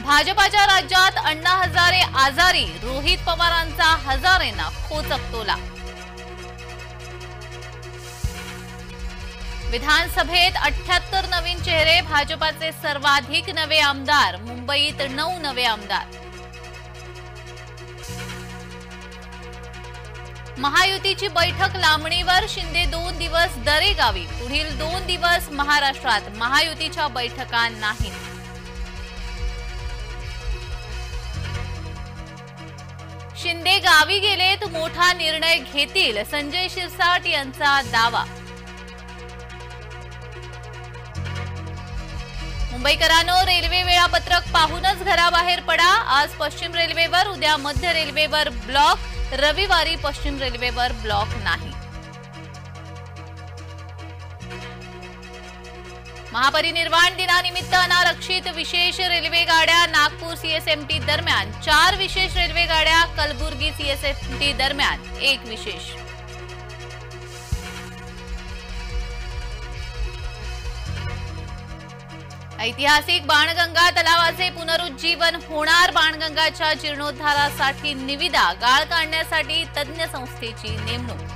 भाजपाच्या राज्यात अण्णा हजारे आजारी, रोहित पवारांचा हजारेंना खोचक तोला। विधानसभेत 78 नवीन चेहरे, भाजपाचे सर्वाधिक नवे आमदार, मुंबईत 9 नवे आमदार। महायुतीची बैठक लांबणीवर, शिंदे 2 दिवस दरेगावी, पुढील 2 दिवस महाराष्ट्रात महायुतीच्या बैठका नाहीत। शिंदे गावी गेलेत, मोठा निर्णय घेतील, संजय शिरसाट यांचा दावा। मुंबईकरांनो, रेल्वे वेळापत्रक पाहूनच घराबाहेर पडा। आज पश्चिम रेल्वेवर, उद्या मध्य रेल्वेवर ब्लॉक, रविवारी पश्चिम रेल्वेवर ब्लॉक नाही। महापरिनिर्वाण दिनानिमित्त अनारक्षित विशेष रेल्वे गाड्या, नागपूर सीएसएमटी दरम्यान 4 विशेष रेल्वे गाड्या, कलबुर्गी सीएसएमटी दरम्यान 1 विशेष। ऐतिहासिक बाणगंगा तलावाचे पुनरुज्जीवन होणार, बाणगंगाच्या जीर्णोद्धारासाठी निविदा, गाळ काढण्यासाठी तज्ञ संस्थेची नेमणूक।